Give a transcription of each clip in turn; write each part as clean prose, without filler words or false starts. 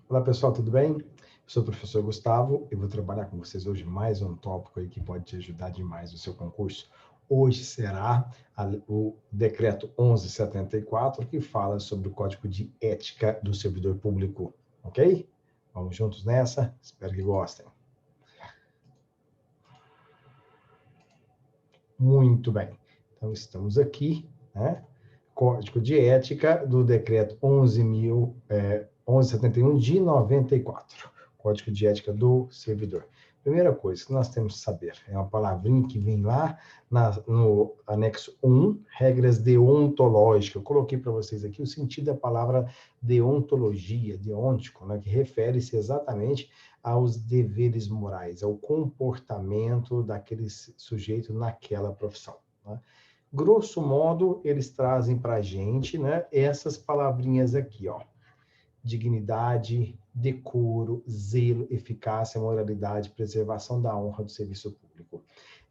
Olá pessoal, tudo bem? Eu sou o professor Gustavo e vou trabalhar com vocês hoje mais um tópico aí que pode te ajudar demais no seu concurso. Hoje será o decreto 1174, que fala sobre o Código de Ética do Servidor Público, ok? Vamos juntos nessa? Espero que gostem. Muito bem. Então, estamos aqui, né? Código de Ética do decreto 1171 de 94. Código de Ética do Servidor. Primeira coisa que nós temos que saber, é uma palavrinha que vem lá no anexo 1, regras deontológicas. Eu coloquei para vocês aqui o sentido da palavra deontologia, deontico, né, que refere-se exatamente aos deveres morais, ao comportamento daquele sujeito naquela profissão. Né? Grosso modo, eles trazem para a gente, né, essas palavrinhas aqui, ó. Dignidade, decoro, zelo, eficácia, moralidade, preservação da honra do serviço público.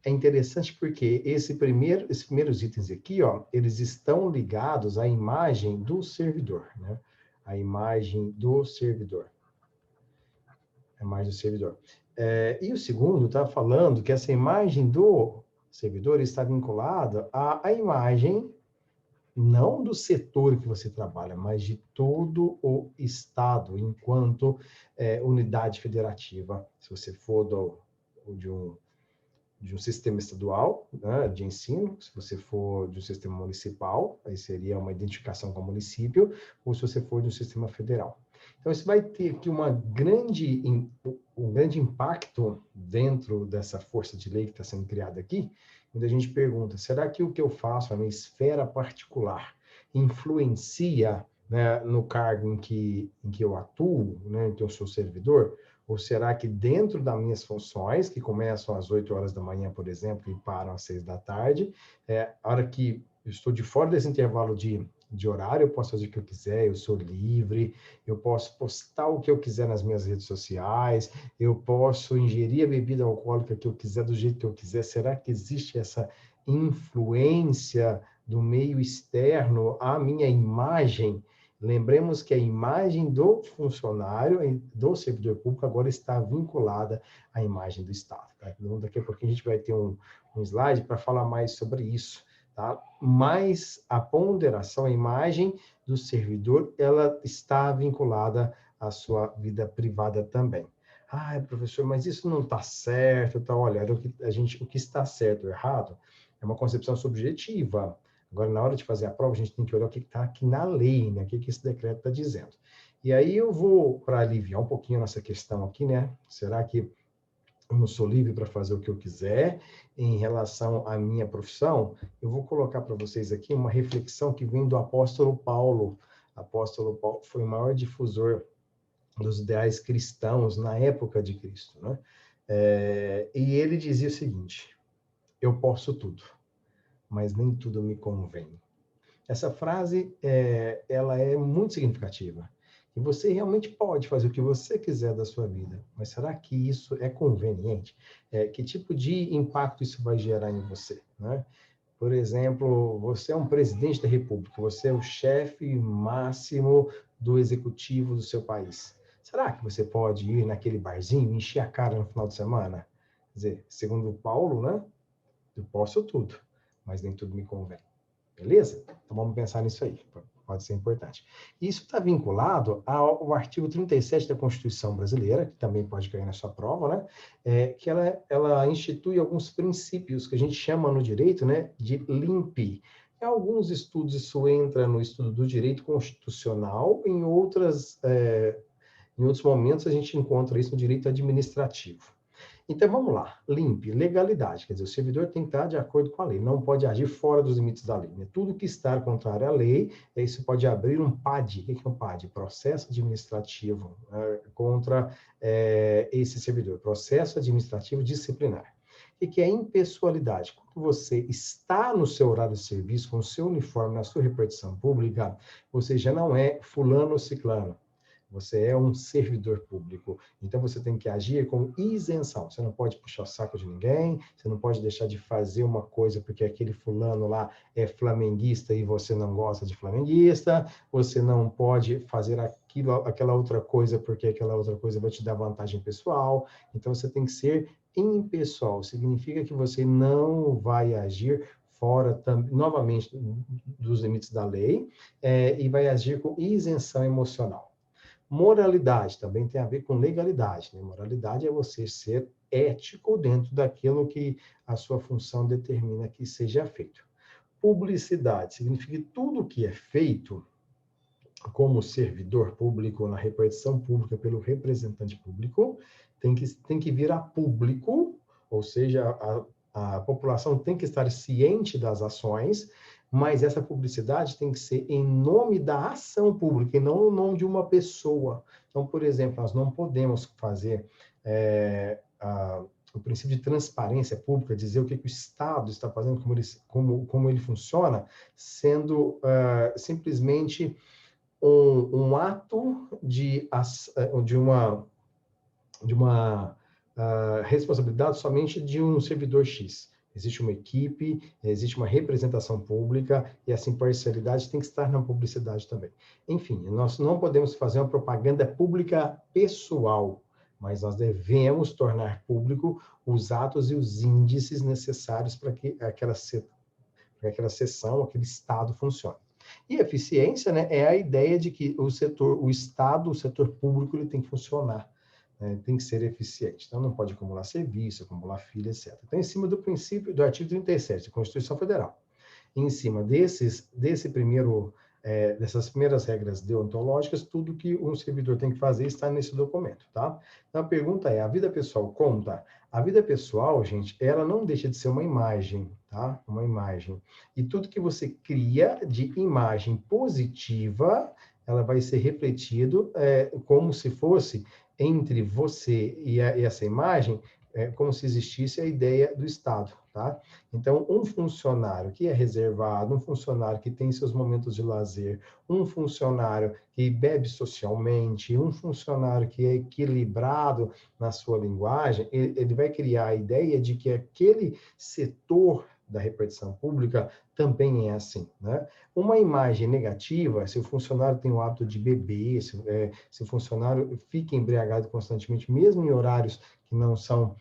É interessante porque esses primeiros itens aqui, ó, eles estão ligados à imagem do servidor, né? A imagem do servidor. A imagem do servidor. E o segundo está falando que essa imagem do servidor está vinculada à imagem não do setor que você trabalha, mas de todo o Estado, enquanto unidade federativa. Se você for de um sistema estadual, né, de ensino, se você for de um sistema municipal, aí seria uma identificação com o município, ou se você for de um sistema federal. Então, isso vai ter aqui um grande impacto dentro dessa força de lei que está sendo criada aqui, onde a gente pergunta, será que o que eu faço, a minha esfera particular, influencia, né, no cargo em que eu atuo, né, em que eu sou servidor? Ou será que dentro das minhas funções, que começam às 8 horas da manhã, por exemplo, e param às 6 da tarde, a hora que eu estou de fora desse intervalo de horário, eu posso fazer o que eu quiser, eu sou livre, eu posso postar o que eu quiser nas minhas redes sociais, eu posso ingerir a bebida alcoólica que eu quiser, do jeito que eu quiser. Será que existe essa influência do meio externo à minha imagem? Lembremos que a imagem do funcionário, do servidor público, agora está vinculada à imagem do Estado. Tá? Então, daqui a pouquinho a gente vai ter um slide para falar mais sobre isso. Tá? Mas a ponderação, a imagem do servidor, ela está vinculada à sua vida privada também. Ah, professor, mas isso não está certo. Tá? Olha, o que está certo ou errado é uma concepção subjetiva. Agora, na hora de fazer a prova, a gente tem que olhar o que está aqui na lei, né? O que esse decreto está dizendo. E aí eu vou, para aliviar um pouquinho nossa questão aqui, né? Será que eu não sou livre para fazer o que eu quiser em relação à minha profissão? Eu vou colocar para vocês aqui uma reflexão que vem do apóstolo Paulo. O apóstolo Paulo foi o maior difusor dos ideais cristãos na época de Cristo, né? E ele dizia o seguinte: eu posso tudo, mas nem tudo me convém. Essa frase, ela é muito significativa. E você realmente pode fazer o que você quiser da sua vida, mas será que isso é conveniente? Que tipo de impacto isso vai gerar em você, né? Por exemplo, você é um presidente da República, você é o chefe máximo do executivo do seu país. Será que você pode ir naquele barzinho e encher a cara no final de semana? Quer dizer, segundo Paulo, né? Eu posso tudo, mas nem tudo me convém. Beleza? Então vamos pensar nisso aí, pode ser importante. Isso está vinculado ao artigo 37 da Constituição Brasileira, que também pode cair na sua prova, né? Que ela institui alguns princípios que a gente chama no direito, né, de LIMP. Em alguns estudos isso entra no estudo do direito constitucional, em outros momentos a gente encontra isso no direito administrativo. Então, vamos lá. LIMP, legalidade. Quer dizer, o servidor tem que estar de acordo com a lei, não pode agir fora dos limites da lei. Né? Tudo que está contrário à lei, isso pode abrir um PAD. O que é um PAD? Processo administrativo contra esse servidor. Processo administrativo disciplinar. O que é impessoalidade? Quando você está no seu horário de serviço, com o seu uniforme, na sua repartição pública, você já não é fulano ou ciclano. Você é um servidor público. Então, você tem que agir com isenção. Você não pode puxar o saco de ninguém, você não pode deixar de fazer uma coisa porque aquele fulano lá é flamenguista e você não gosta de flamenguista, você não pode fazer aquela outra coisa porque aquela outra coisa vai te dar vantagem pessoal. Então, você tem que ser impessoal. Significa que você não vai agir fora, novamente, dos limites da lei, e vai agir com isenção emocional. Moralidade também tem a ver com legalidade, né? Moralidade é você ser ético dentro daquilo que a sua função determina que seja feito. Publicidade significa que tudo que é feito como servidor público, na repartição pública pelo representante público, tem que vir a público, ou seja, a população tem que estar ciente das ações, mas essa publicidade tem que ser em nome da ação pública e não no nome de uma pessoa. Então, por exemplo, nós não podemos fazer o princípio de transparência pública, dizer o que o Estado está fazendo, como ele funciona, sendo simplesmente um ato de uma responsabilidade somente de um servidor X. Existe uma equipe, existe uma representação pública e essa imparcialidade tem que estar na publicidade também. Enfim, nós não podemos fazer uma propaganda pública pessoal, mas nós devemos tornar público os atos e os índices necessários para que aquela seção, aquele estado funcione. E eficiência, né, é a ideia de que o Estado, o setor público, ele tem que funcionar, né, tem que ser eficiente. Então, não pode acumular serviço, acumular filha, etc. Então, em cima do princípio do artigo 37 da Constituição Federal, em cima dessas primeiras regras deontológicas, tudo que um servidor tem que fazer está nesse documento, tá? Então, a pergunta é, a vida pessoal conta? A vida pessoal, gente, ela não deixa de ser uma imagem, tá? Uma imagem. E tudo que você cria de imagem positiva, ela vai ser refletido como se fosse entre você e essa imagem, como se existisse a ideia do Estado, tá? Então, um funcionário que é reservado, um funcionário que tem seus momentos de lazer, um funcionário que bebe socialmente, um funcionário que é equilibrado na sua linguagem, ele vai criar a ideia de que aquele setor da repartição pública também é assim, né? Uma imagem negativa, se o funcionário tem o hábito de beber, se o funcionário fica embriagado constantemente, mesmo em horários que não são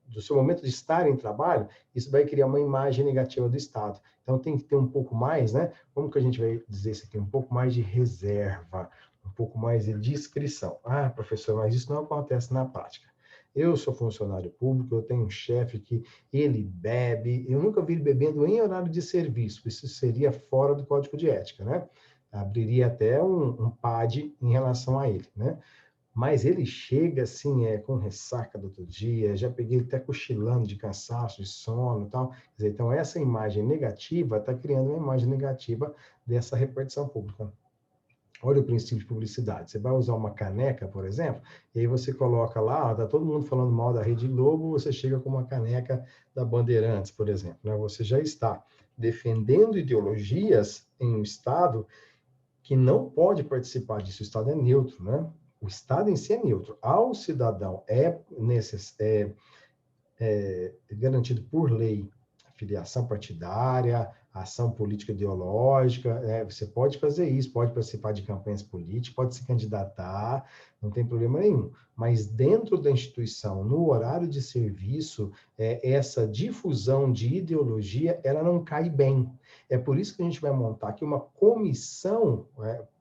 do seu momento de estar em trabalho, isso vai criar uma imagem negativa do Estado. Então, tem que ter um pouco mais, né? Como que a gente vai dizer isso aqui? Um pouco mais de reserva, um pouco mais de discrição. Ah, professor, mas isso não acontece na prática. Eu sou funcionário público, eu tenho um chefe que ele bebe, eu nunca vi ele bebendo em horário de serviço, isso seria fora do Código de Ética, né? Abriria até um PAD em relação a ele, né? Mas ele chega assim, com ressaca do outro dia, já peguei ele até cochilando de cansaço, de sono e tal. Quer dizer, então, essa imagem negativa está criando uma imagem negativa dessa repartição pública. Olha o princípio de publicidade. Você vai usar uma caneca, por exemplo, e aí você coloca lá, está todo mundo falando mal da Rede Globo, você chega com uma caneca da Bandeirantes, por exemplo. Né? Você já está defendendo ideologias em um Estado que não pode participar disso. O Estado é neutro, né? O Estado em si é neutro. Ao cidadão é garantido por lei a filiação partidária, a ação política ideológica, você pode fazer isso, pode participar de campanhas políticas, pode se candidatar, não tem problema nenhum. Mas dentro da instituição, no horário de serviço, essa difusão de ideologia, ela não cai bem. É por isso que a gente vai montar aqui uma comissão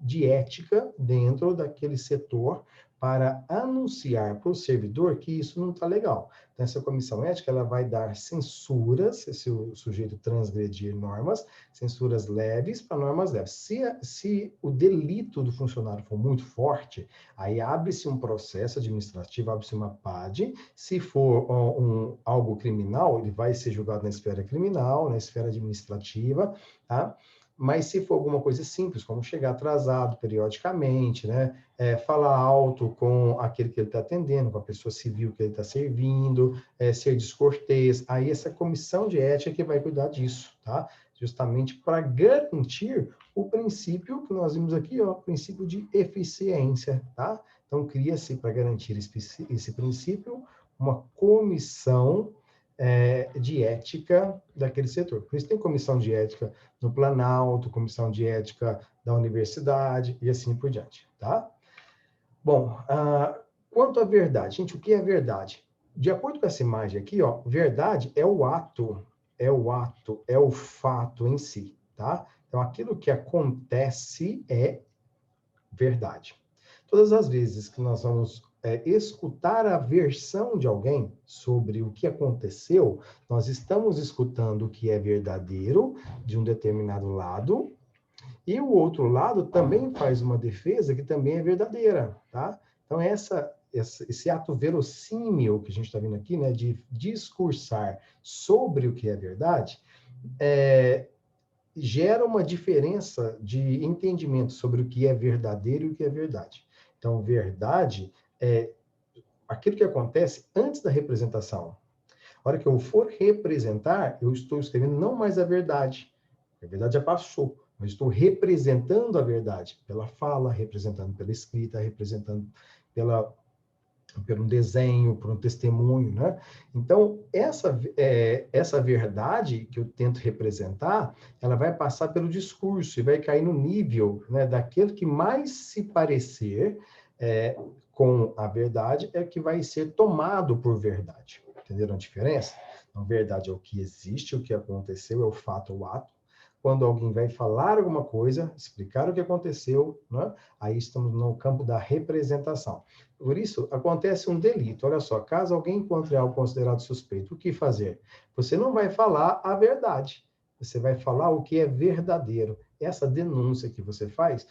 de ética dentro daquele setor para anunciar para o servidor que isso não está legal. Então, essa comissão ética ela vai dar censuras, se o sujeito transgredir normas, censuras leves para normas leves. Se o delito do funcionário for muito forte, aí abre-se um processo administrativo, abre-se uma PAD. Se for algo criminal, ele vai ser julgado na esfera criminal, na esfera administrativa, tá? Mas se for alguma coisa simples, como chegar atrasado periodicamente, né? Falar alto com aquele que ele está atendendo, com a pessoa civil que ele está servindo, ser descortês, aí essa comissão de ética que vai cuidar disso, tá? Justamente para garantir o princípio que nós vimos aqui, ó, o princípio de eficiência, tá? Então, cria-se, para garantir esse princípio, uma comissão de ética daquele setor. Por isso tem comissão de ética no Planalto, comissão de ética da universidade e assim por diante, tá? Bom, quanto à verdade, gente, o que é verdade? De acordo com essa imagem aqui, ó, verdade é o ato, é o fato em si, tá? Então, aquilo que acontece é verdade. Todas as vezes que nós vamos escutar a versão de alguém sobre o que aconteceu, nós estamos escutando o que é verdadeiro de um determinado lado, e o outro lado também faz uma defesa que também é verdadeira, tá? Então, esse ato verossímil que a gente está vendo aqui, né, de discursar sobre o que é verdade, gera uma diferença de entendimento sobre o que é verdadeiro e o que é verdade. Então, verdade é aquilo que acontece antes da representação. A hora que eu for representar, eu estou escrevendo não mais a verdade. A verdade já passou. Eu estou representando a verdade pela fala, representando pela escrita, representando pelo desenho, por um testemunho, né? Então, essa verdade que eu tento representar, ela vai passar pelo discurso e vai cair no nível, né, daquele que mais se parecer com a verdade é que vai ser tomado por verdade. Entenderam a diferença? Então, verdade é o que existe, o que aconteceu, é o fato, o ato. Quando alguém vai falar alguma coisa, explicar o que aconteceu, né? Aí estamos no campo da representação. Por isso, acontece um delito. Olha só, caso alguém encontre algo considerado suspeito, o que fazer? Você não vai falar a verdade. Você vai falar o que é verdadeiro. Essa denúncia que você faz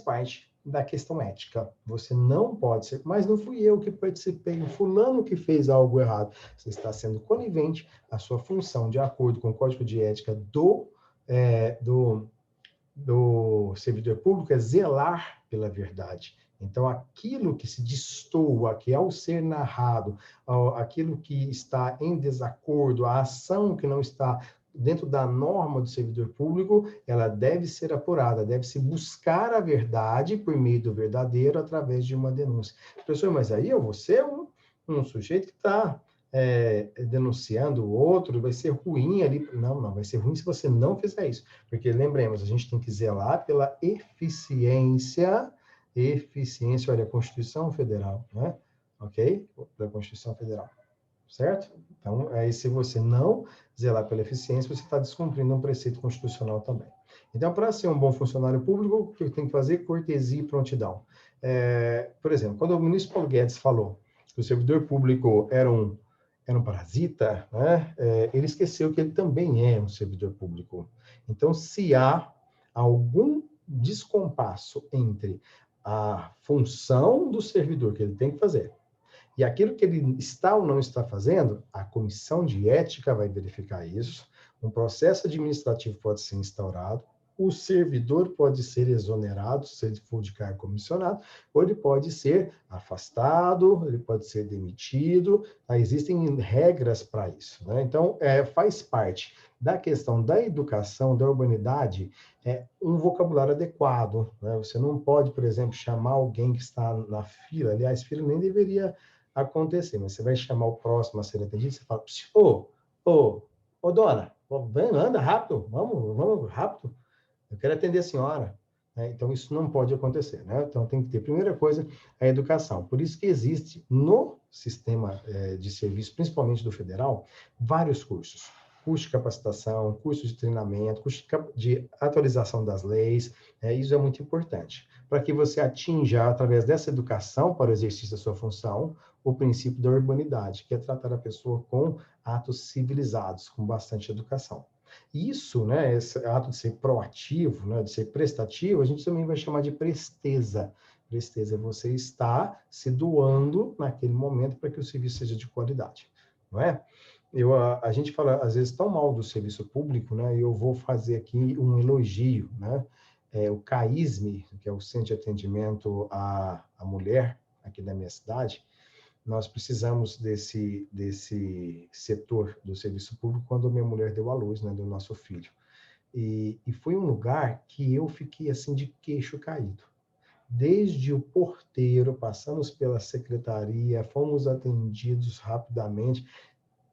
parte da questão ética. Você não pode ser, mas não fui eu que participei, o fulano que fez algo errado. Você está sendo conivente, a sua função, de acordo com o Código de Ética do servidor público, é zelar pela verdade. Então, aquilo que se destoa, que ao ser narrado, aquilo que está em desacordo, a ação que não está dentro da norma do servidor público, ela deve ser apurada, deve-se buscar a verdade por meio do verdadeiro através de uma denúncia. Professor, mas aí eu vou ser um sujeito que está denunciando o outro, vai ser ruim ali. Não, vai ser ruim se você não fizer isso. Porque, lembremos, a gente tem que zelar pela eficiência, olha, a Constituição Federal, né? Ok? Pela Constituição Federal, certo? Então, aí se você não zelar pela eficiência, você está descumprindo um preceito constitucional também. Então, para ser um bom funcionário público, o que tem que fazer? Cortesia e prontidão. Por exemplo, quando o ministro Paulo Guedes falou que o servidor público era um parasita, né? Ele esqueceu que ele também é um servidor público. Então, se há algum descompasso entre a função do servidor que ele tem que fazer e aquilo que ele está ou não está fazendo, a comissão de ética vai verificar isso, um processo administrativo pode ser instaurado, o servidor pode ser exonerado, se ele for de cargo comissionado, ou ele pode ser afastado, ele pode ser demitido, existem regras para isso, né? Então, faz parte da questão da educação, da urbanidade, um vocabulário adequado, né? Você não pode, por exemplo, chamar alguém que está na fila, aliás, fila nem deveria acontecer, mas você vai chamar o próximo a ser atendido, você fala, ô, dona, anda rápido, vamos rápido, eu quero atender a senhora. Então, isso não pode acontecer, né? Então, tem que ter, primeira coisa, a educação. Por isso que existe no sistema de serviço, principalmente do federal, vários cursos. Curso de capacitação, curso de treinamento, curso de atualização das leis, isso é muito importante. Para que você atinja, através dessa educação para o exercício da sua função, o princípio da urbanidade, que é tratar a pessoa com atos civilizados, com bastante educação. Isso, né, esse ato de ser proativo, né, de ser prestativo, a gente também vai chamar de presteza. Presteza é você estar se doando naquele momento para que o serviço seja de qualidade, não é? A gente fala, às vezes, tão mal do serviço público, né, e eu vou fazer aqui um elogio, né? O CAISME, que é o Centro de Atendimento à Mulher, aqui da minha cidade, nós precisamos desse setor do serviço público quando minha mulher deu à luz, né, do nosso filho. E foi um lugar que eu fiquei assim de queixo caído. Desde o porteiro, passamos pela secretaria, fomos atendidos rapidamente,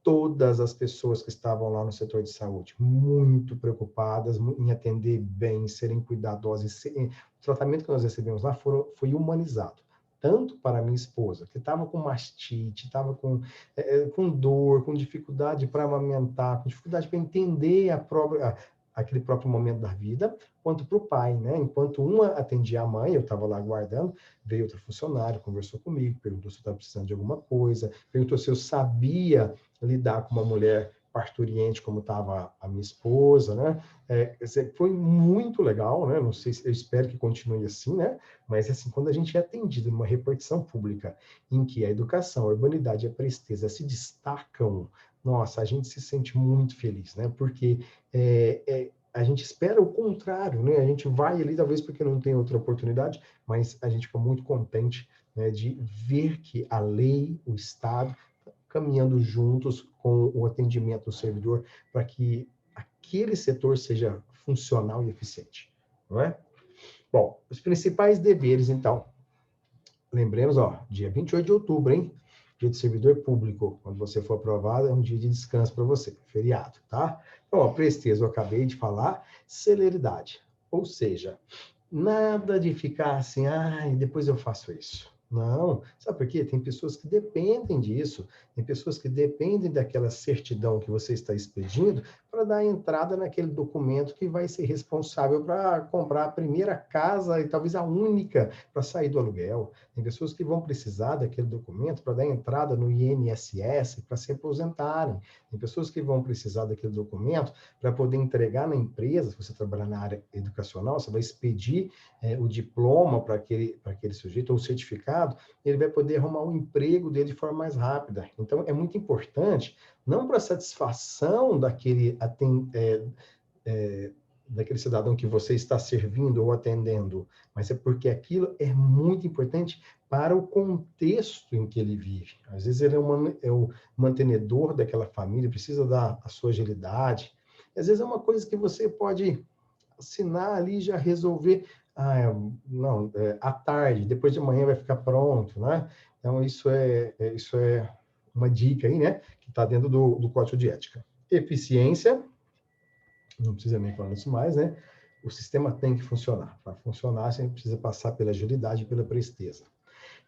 todas as pessoas que estavam lá no setor de saúde, muito preocupadas em atender bem, serem cuidadosas. O tratamento que nós recebemos lá foi humanizado. Tanto para minha esposa, que estava com mastite, estava com dor, com dificuldade para amamentar, com dificuldade para entender aquele próprio momento da vida, quanto para o pai, né? Enquanto uma atendia a mãe, eu estava lá aguardando, veio outro funcionário, conversou comigo, perguntou se eu estava precisando de alguma coisa, perguntou se eu sabia lidar com uma mulher parturiente como estava a minha esposa, né? Foi muito legal, né? Não sei, eu espero que continue assim, né? Mas assim, quando a gente é atendido numa repartição pública em que a educação, a urbanidade e a presteza se destacam, nossa, a gente se sente muito feliz, né? Porque a gente espera o contrário, né? A gente vai ali, talvez porque não tem outra oportunidade, mas a gente fica muito contente, né, de ver que a lei, o Estado, caminhando juntos com o atendimento do servidor para que aquele setor seja funcional e eficiente, não é? Bom, os principais deveres, então, lembremos, ó, dia 28 de outubro, hein? Dia de servidor público. Quando você for aprovado, é um dia de descanso para você, feriado, tá? Então, ó, presteza, eu acabei de falar, celeridade. Ou seja, nada de ficar assim, ai, depois eu faço isso. Não, sabe por quê? Tem pessoas que dependem disso, tem pessoas que dependem daquela certidão que você está expedindo para dar entrada naquele documento que vai ser responsável para comprar a primeira casa e talvez a única para sair do aluguel. Tem pessoas que vão precisar daquele documento para dar entrada no INSS para se aposentarem. Tem pessoas que vão precisar daquele documento para poder entregar na empresa, se você trabalhar na área educacional, você vai expedir o diploma para aquele sujeito, ou o certificado, ele vai poder arrumar o emprego dele de forma mais rápida. Então, é muito importante, não para satisfação daquele cidadão que você está servindo ou atendendo, mas é porque aquilo é muito importante para o contexto em que ele vive. Às vezes ele é o mantenedor daquela família, precisa da sua agilidade. Às vezes é uma coisa que você pode assinar ali e já resolver. Não, à tarde, depois de amanhã vai ficar pronto, né? Então, isso é uma dica aí, né? Que está dentro do Código de Ética. Eficiência, não precisa nem falar isso mais, né? O sistema tem que funcionar. Para funcionar, você precisa passar pela agilidade e pela presteza.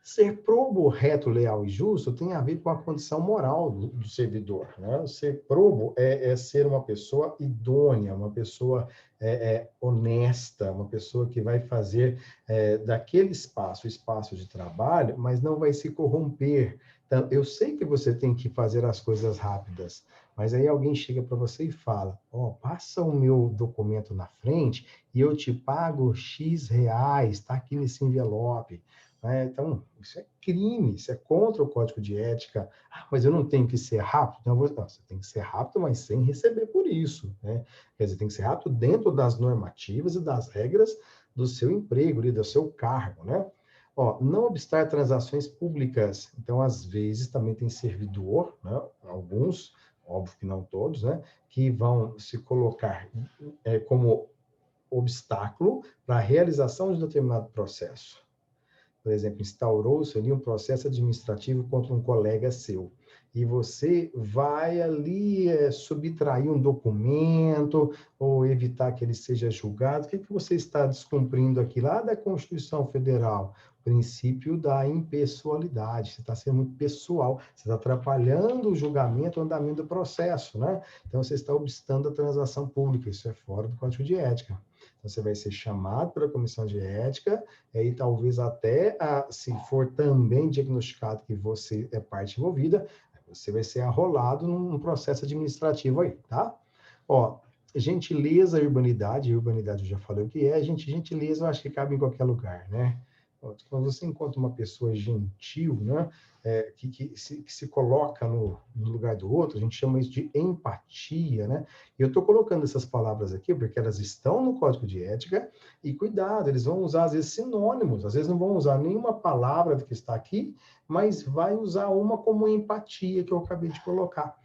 Ser probo, reto, leal e justo tem a ver com a condição moral do servidor. Né? Ser probo é ser uma pessoa idônea, uma pessoa honesta, uma pessoa que vai fazer daquele espaço de trabalho, mas não vai se corromper. Então, eu sei que você tem que fazer as coisas rápidas, mas aí alguém chega para você e fala, passa o meu documento na frente e eu te pago X reais, está aqui nesse envelope. Então, isso é crime, isso é contra o Código de Ética. Mas eu não tenho que ser rápido? Não, você tem que ser rápido, mas sem receber por isso. Né? Quer dizer, tem que ser rápido dentro das normativas e das regras do seu emprego, do seu cargo. Né? Não obstar transações públicas. Então, às vezes, também tem servidor, né? Alguns, óbvio que não todos, né? Que vão se colocar como obstáculo para a realização de determinado processo. Por exemplo, instaurou-se ali um processo administrativo contra um colega seu. E você vai ali subtrair um documento ou evitar que ele seja julgado. O que você está descumprindo aqui lá da Constituição Federal? O princípio da impessoalidade. Você está sendo muito pessoal. Você está atrapalhando o julgamento, o andamento do processo, né? Então, você está obstando a transação pública. Isso é fora do Código de Ética. Então, você vai ser chamado pela Comissão de Ética, e talvez até, se for também diagnosticado que você é parte envolvida, você vai ser arrolado num processo administrativo aí, tá? Gentileza e urbanidade eu já falei o que é, gentileza eu acho que cabe em qualquer lugar, né? Quando você encontra uma pessoa gentil, né, que se coloca no lugar do outro, a gente chama isso de empatia, né? E eu estou colocando essas palavras aqui porque elas estão no Código de Ética e cuidado, eles vão usar às vezes sinônimos, às vezes não vão usar nenhuma palavra que está aqui, mas vai usar uma como empatia que eu acabei de colocar.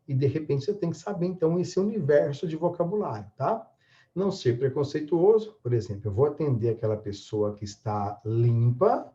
E de repente você tem que saber então esse universo de vocabulário, tá? Não ser preconceituoso, por exemplo, eu vou atender aquela pessoa que está limpa,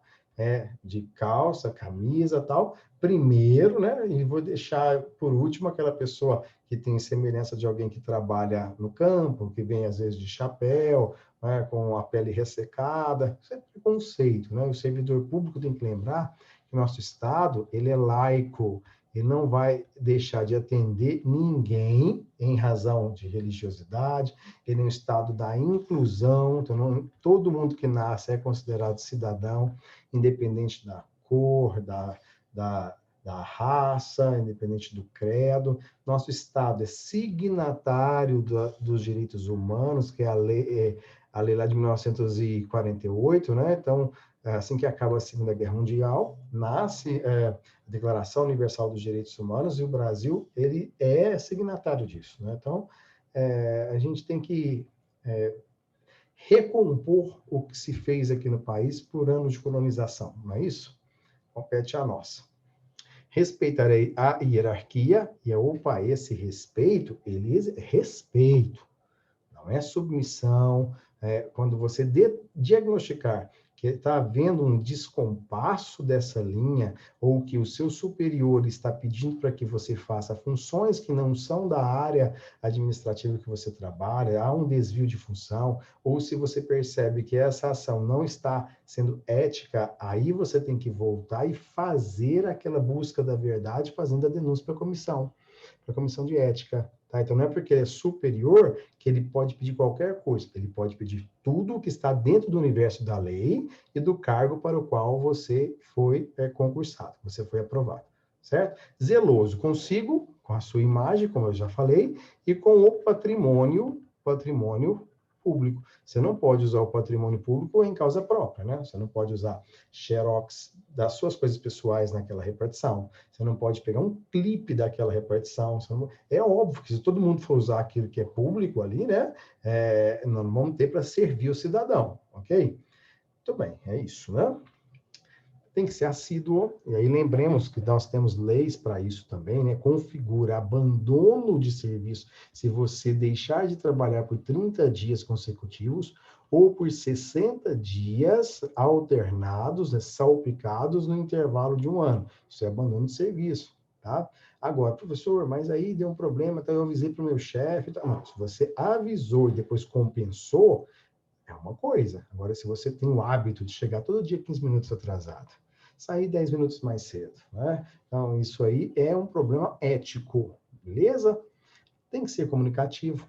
de calça, camisa, tal, primeiro, né? E vou deixar por último aquela pessoa que tem semelhança de alguém que trabalha no campo, que vem às vezes de chapéu, né, com a pele ressecada. Isso é preconceito, né? O servidor público tem que lembrar que o nosso Estado, ele é laico, ele não vai deixar de atender ninguém em razão de religiosidade, ele é um Estado da inclusão, então todo mundo que nasce é considerado cidadão, independente da cor, da raça, independente do credo. Nosso Estado é signatário dos direitos humanos, que é a lei lá de 1948, né? Então, assim que acaba a Segunda Guerra Mundial, nasce a Declaração Universal dos Direitos Humanos, e o Brasil, ele é signatário disso, né? Então, a gente tem que recompor o que se fez aqui no país por anos de colonização, não é isso? Compete a nós. Respeitarei a hierarquia, e opa, esse respeito, ele é respeito, não é submissão. Quando você diagnosticar que está havendo um descompasso dessa linha, ou que o seu superior está pedindo para que você faça funções que não são da área administrativa que você trabalha, há um desvio de função, ou se você percebe que essa ação não está sendo ética, aí você tem que voltar e fazer aquela busca da verdade, fazendo a denúncia para a comissão de ética. Tá? Então, não é porque ele é superior que ele pode pedir qualquer coisa. Ele pode pedir tudo o que está dentro do universo da lei e do cargo para o qual você foi concursado, você foi aprovado. Certo? Zeloso consigo, com a sua imagem, como eu já falei, e com o patrimônio público. Você não pode usar o patrimônio público em causa própria, né? Você não pode usar xerox das suas coisas pessoais naquela repartição. Você não pode pegar um clipe daquela repartição. É óbvio que se todo mundo for usar aquilo que é público ali, né? Nós vamos ter para servir o cidadão, ok? Muito bem, é isso, né? Tem que ser assíduo, e aí lembremos que nós temos leis para isso também, né? Configura abandono de serviço se você deixar de trabalhar por 30 dias consecutivos ou por 60 dias alternados, né, salpicados no intervalo de um ano. Isso é abandono de serviço, tá? Agora, professor, mas aí deu um problema, então eu avisei para o meu chefe. Tá? Não, se você avisou e depois compensou, é uma coisa. Agora, se você tem o hábito de chegar todo dia 15 minutos atrasado, sair 10 minutos mais cedo, né? Então, isso aí é um problema ético, beleza? Tem que ser comunicativo,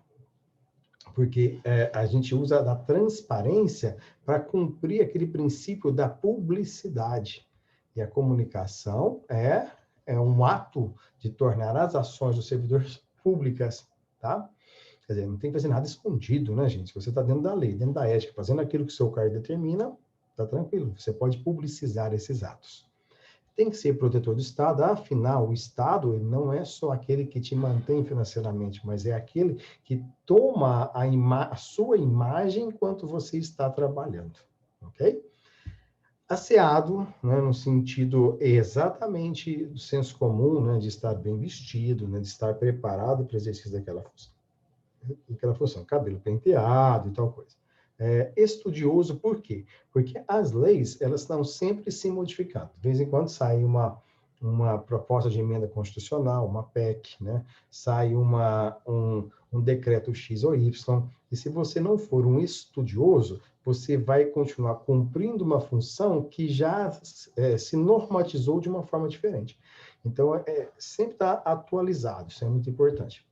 porque a gente usa da transparência para cumprir aquele princípio da publicidade. E a comunicação é um ato de tornar as ações dos servidores públicas, tá? Quer dizer, não tem que fazer nada escondido, né, gente? Se você está dentro da lei, dentro da ética, fazendo aquilo que o seu cargo determina, tá tranquilo. Você pode publicizar esses atos. Tem que ser protetor do Estado, afinal, o Estado ele não é só aquele que te mantém financeiramente, mas é aquele que toma a sua imagem enquanto você está trabalhando, ok? Asseado, né, no sentido exatamente do senso comum, né, de estar bem vestido, né, de estar preparado para o exercício daquela função, cabelo penteado e tal coisa. Estudioso, por quê? Porque as leis, elas estão sempre se modificando. De vez em quando sai uma proposta de emenda constitucional, uma PEC, né? Sai um decreto X ou Y, e se você não for um estudioso, você vai continuar cumprindo uma função que já se normatizou de uma forma diferente. Então, sempre está atualizado, isso é muito importante.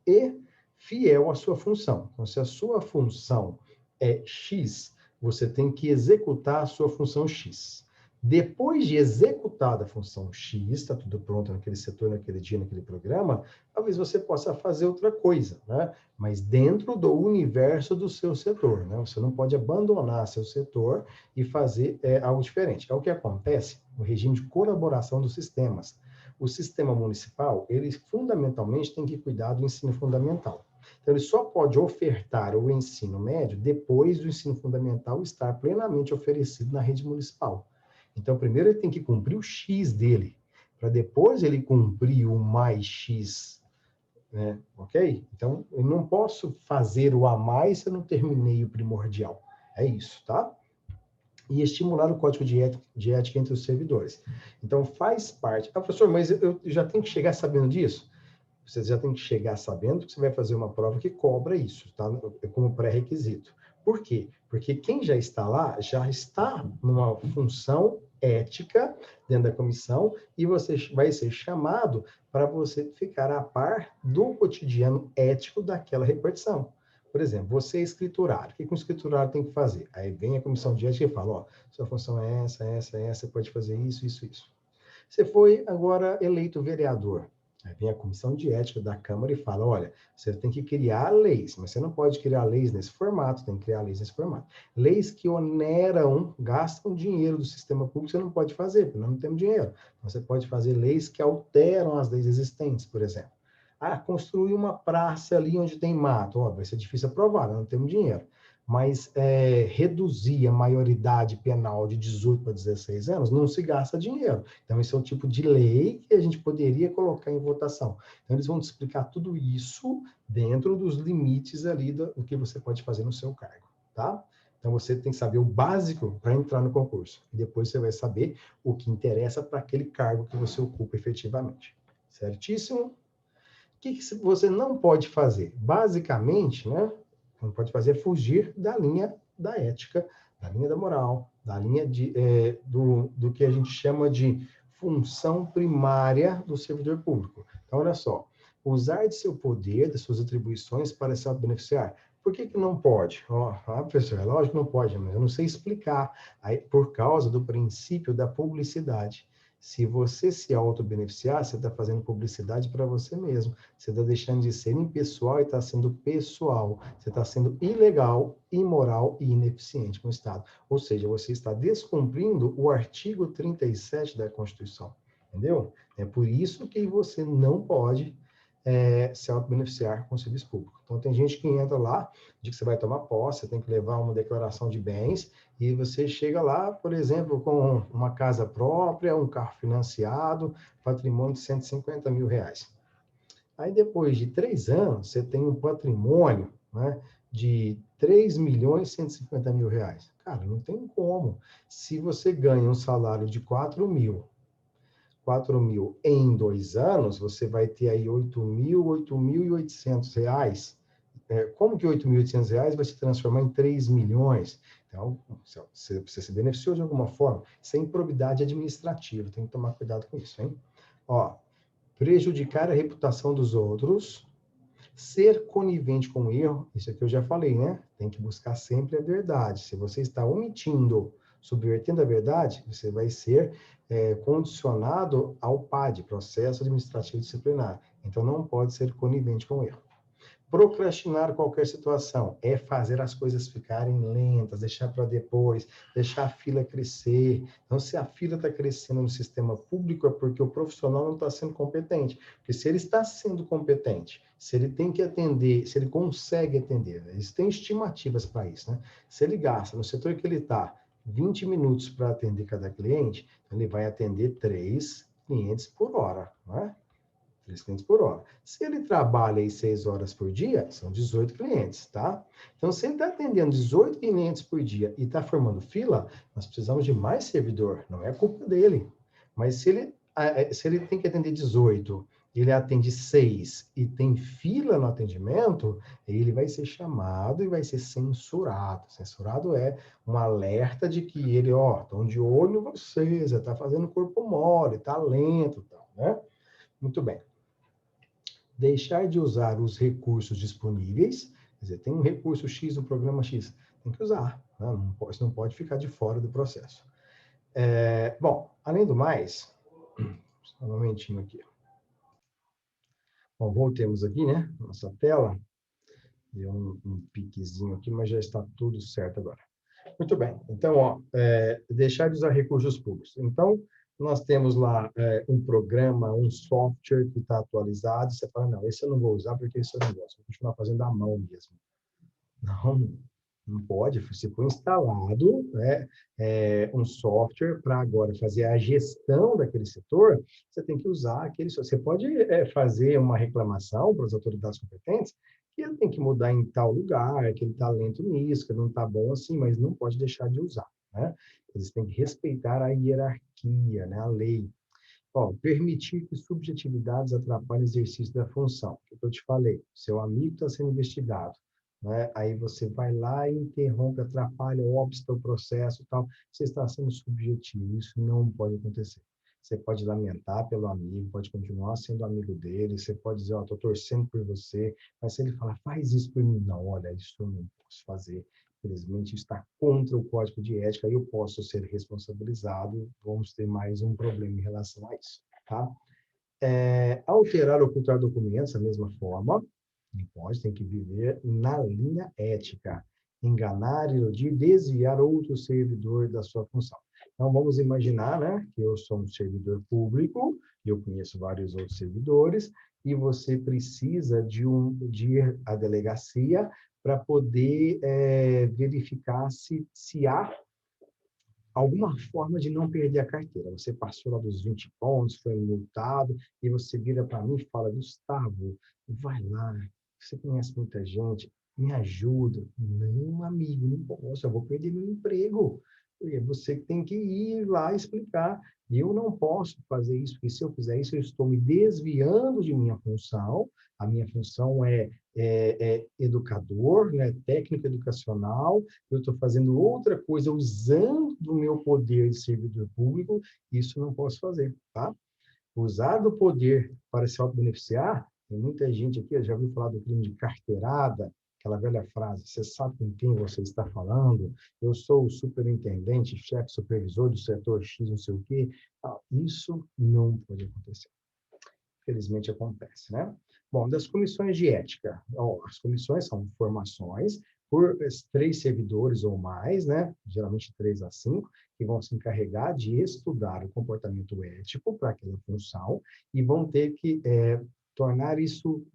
E fiel à sua função. Então, se a sua função é X, você tem que executar a sua função X. Depois de executada a função X, está tudo pronto naquele setor, naquele dia, naquele programa, talvez você possa fazer outra coisa, né? Mas dentro do universo do seu setor, né? Você não pode abandonar seu setor e fazer algo diferente. É o que acontece no regime de colaboração dos sistemas. O sistema municipal, ele fundamentalmente tem que cuidar do ensino fundamental. Então, ele só pode ofertar o ensino médio depois do ensino fundamental estar plenamente oferecido na rede municipal. Então, primeiro ele tem que cumprir o X dele, para depois ele cumprir o mais X né? Ok? Então, eu não posso fazer o a mais se eu não terminei o primordial. É isso, tá? E estimular o código de ética entre os servidores. Então, faz parte. Ah, professor, mas eu já tenho que chegar sabendo disso? Você já tem que chegar sabendo que você vai fazer uma prova que cobra isso, tá? Como pré-requisito. Por quê? Porque quem já está lá, já está numa função ética dentro da comissão e você vai ser chamado para você ficar a par do cotidiano ético daquela repartição. Por exemplo, você é escriturário. O que um escriturário tem que fazer? Aí vem a comissão de ética e fala, ó, sua função é essa, você pode fazer isso, isso, isso. Você foi agora eleito vereador. Aí vem a comissão de ética da Câmara e fala, olha, você tem que criar leis, mas você não pode criar leis nesse formato, tem que criar leis nesse formato. Leis que oneram, gastam dinheiro do sistema público, você não pode fazer, porque nós não temos dinheiro. Então, você pode fazer leis que alteram as leis existentes, por exemplo. Ah, construir uma praça ali onde tem mato. Ó, vai ser difícil aprovar, nós não temos dinheiro. Mas reduzir a maioridade penal de 18 para 16 anos, não se gasta dinheiro. Então, esse é o tipo de lei que a gente poderia colocar em votação. Então, eles vão te explicar tudo isso dentro dos limites ali do que você pode fazer no seu cargo, tá? Então, você tem que saber o básico para entrar no concurso. E depois você vai saber o que interessa para aquele cargo que você ocupa efetivamente. Certíssimo? O que você não pode fazer? Basicamente, né? Não pode fazer é fugir da linha da ética, da linha da moral, da linha do que a gente chama de função primária do servidor público. Então, olha só, usar de seu poder, de suas atribuições para se beneficiar. Por que não pode? Professor, é lógico que não pode, mas eu não sei explicar. Aí, por causa do princípio da publicidade. Se você se auto-beneficiar, você está fazendo publicidade para você mesmo. Você está deixando de ser impessoal e está sendo pessoal. Você está sendo ilegal, imoral e ineficiente com o Estado. Ou seja, você está descumprindo o artigo 37 da Constituição. Entendeu? É por isso que você não pode se auto-beneficiar com o serviço público. Então, tem gente que entra lá, diz que você vai tomar posse, você tem que levar uma declaração de bens, e você chega lá, por exemplo, com uma casa própria, um carro financiado, patrimônio de 150 mil reais. Aí, depois de 3 anos, você tem um patrimônio, né, de 3 milhões e 150 mil reais. Cara, não tem como. Se você ganha um salário de 4 mil em 2 anos, você vai ter aí 8.800 reais. Como que 8.800 reais vai se transformar em 3 milhões? Então, você se beneficiou de alguma forma. Isso é improbidade administrativa, tem que tomar cuidado com isso, hein? Ó, prejudicar a reputação dos outros, ser conivente com o erro, isso aqui eu já falei, né? Tem que buscar sempre a verdade. Se você está omitindo, subvertendo a verdade, você vai ser condicionado ao PAD, Processo Administrativo Disciplinar. Então, não pode ser conivente com o erro. Procrastinar qualquer situação é fazer as coisas ficarem lentas, deixar para depois, deixar a fila crescer. Então, se a fila está crescendo no sistema público, é porque o profissional não está sendo competente. Porque se ele está sendo competente, se ele tem que atender, se ele consegue atender, eles têm estimativas para isso, né? Se ele gasta, no setor que ele está, 20 minutos para atender cada cliente, então ele vai atender 3 clientes por hora, não é? 3 clientes por hora. Se ele trabalha aí 6 horas por dia, são 18 clientes, tá? Então, se ele está atendendo 18 clientes por dia e está formando fila, nós precisamos de mais servidor, não é culpa dele. Mas se ele tem que atender 18, ele atende 6 e tem fila no atendimento, ele vai ser chamado e vai ser censurado. Censurado é um alerta de que ele, estão de olho em você, você está fazendo corpo mole, está lento, tal, né? Muito bem. Deixar de usar os recursos disponíveis, quer dizer, tem um recurso X no programa X, tem que usar, né? Isso não pode ficar de fora do processo. Bom, além do mais, só um momentinho aqui. Bom, voltemos aqui, né? Nossa tela. Deu um piquezinho aqui, mas já está tudo certo agora. Muito bem. Então, deixar de usar recursos públicos. Então, nós temos lá um programa, um software que está atualizado. Você fala, não, esse eu não vou usar porque esse eu não gosto. Vou continuar fazendo à mão mesmo. Não. Não pode, se for instalado, né, um software para agora fazer a gestão daquele setor, você tem que usar aquele software. Você pode fazer uma reclamação para as autoridades competentes que ele tem que mudar em tal lugar, que ele está lento nisso, que não está bom assim, mas não pode deixar de usar, né? Eles têm que respeitar a hierarquia, né, a lei. Ó, permitir que subjetividades atrapalhem o exercício da função. O que eu te falei, seu amigo está sendo investigado, né? Aí você vai lá e interrompe, atrapalha, obsta o processo e tal. Você está sendo subjetivo, isso não pode acontecer. Você pode lamentar pelo amigo, pode continuar sendo amigo dele, você pode dizer, ó, estou torcendo por você, mas se ele falar, faz isso por mim, não, olha, isso eu não posso fazer. Infelizmente, está contra o código de ética e eu posso ser responsabilizado. Vamos ter mais um problema em relação a isso, tá? Alterar ou ocultar documentos da mesma forma, não pode, tem que viver na linha ética. Enganar, iludir, desviar outro servidor da sua função. Então, vamos imaginar, né, que eu sou um servidor público, eu conheço vários outros servidores, e você precisa de ir à delegacia para poder verificar se há alguma forma de não perder a carteira. Você passou lá dos 20 pontos, foi multado, e você vira para mim e fala, Gustavo, vai lá, você conhece muita gente, me ajuda. Não, amigo, não posso, eu vou perder meu emprego. E você tem que ir lá explicar. E eu não posso fazer isso, porque se eu fizer isso, eu estou me desviando de minha função. A minha função é educador, né, técnico educacional, eu estou fazendo outra coisa usando do meu poder de servidor público, isso não posso fazer, tá? Usar do poder para se autobeneficiar, tem muita gente aqui, já ouviu falar do crime de carteirada, aquela velha frase, você sabe com quem você está falando, eu sou o superintendente, chefe supervisor do setor X, não sei o quê. Isso não pode acontecer. Felizmente acontece, né? Bom, das comissões de ética. As comissões são formações por 3 servidores ou mais, né? Geralmente 3 a 5, que vão se encarregar de estudar o comportamento ético para aquela função e vão ter que tornar isso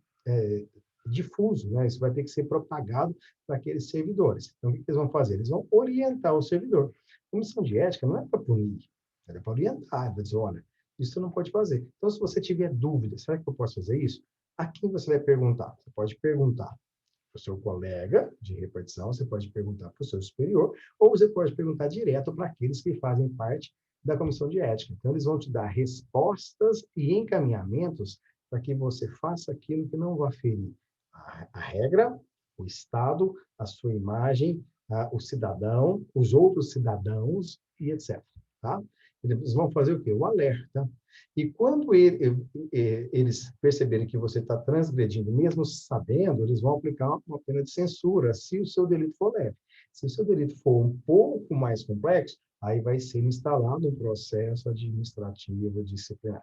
difuso, né? Isso vai ter que ser propagado para aqueles servidores. Então, o que eles vão fazer? Eles vão orientar o servidor. A comissão de ética não é para punir, é para orientar, vai dizer, olha, isso você não pode fazer. Então, se você tiver dúvida, será que eu posso fazer isso? A quem você vai perguntar? Você pode perguntar para o seu colega de repartição, você pode perguntar para o seu superior, ou você pode perguntar direto para aqueles que fazem parte da comissão de ética. Então, eles vão te dar respostas e encaminhamentos para que você faça aquilo que não vai ferir a regra, o Estado, a sua imagem, o cidadão, os outros cidadãos e etc. Tá? Eles vão fazer o quê? O alerta. E quando eles perceberem que você está transgredindo, mesmo sabendo, eles vão aplicar uma pena de censura, se o seu delito for leve. Se o seu delito for um pouco mais complexo, aí vai ser instalado um processo administrativo disciplinar.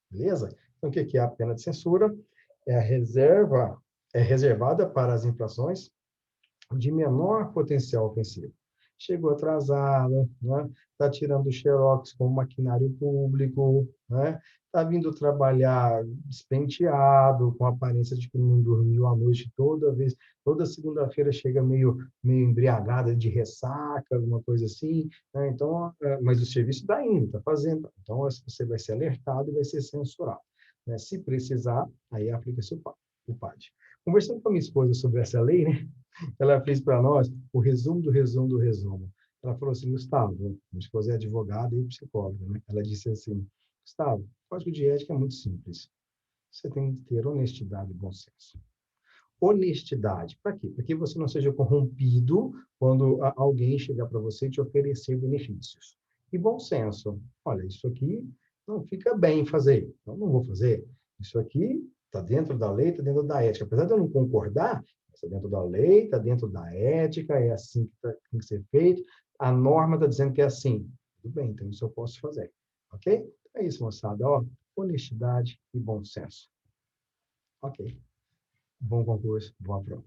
Beleza? Então, o que é a pena de censura? É reservada para as infrações de menor potencial ofensivo. Chegou atrasado, né? Está tirando xerox com o maquinário público, né? Está vindo trabalhar despenteado, com aparência de que não dormiu à noite toda segunda-feira chega meio embriagada de ressaca, alguma coisa assim, né? Então, mas o serviço está indo, está fazendo. Então, você vai ser alertado e vai ser censurado, né? Se precisar, aí aplica-se o PAD. Conversando com a minha esposa sobre essa lei, né? Ela fez para nós o resumo do resumo do resumo. Ela falou assim, Gustavo, minha esposa é advogada e psicóloga, né? Ela disse assim, Gustavo, o código de ética é muito simples. Você tem que ter honestidade e bom senso. Honestidade, para quê? Para que você não seja corrompido quando alguém chegar para você e te oferecer benefícios. E bom senso, olha, isso aqui não fica bem fazer, então não vou fazer. Isso aqui está dentro da lei, está dentro da ética. Apesar de eu não concordar, está dentro da lei, está dentro da ética, é assim que tem que ser feito. A norma está dizendo que é assim. Tudo bem, então isso eu posso fazer. Ok? É isso, moçada. Ó, honestidade e bom senso. Ok. Bom concurso, boa prova.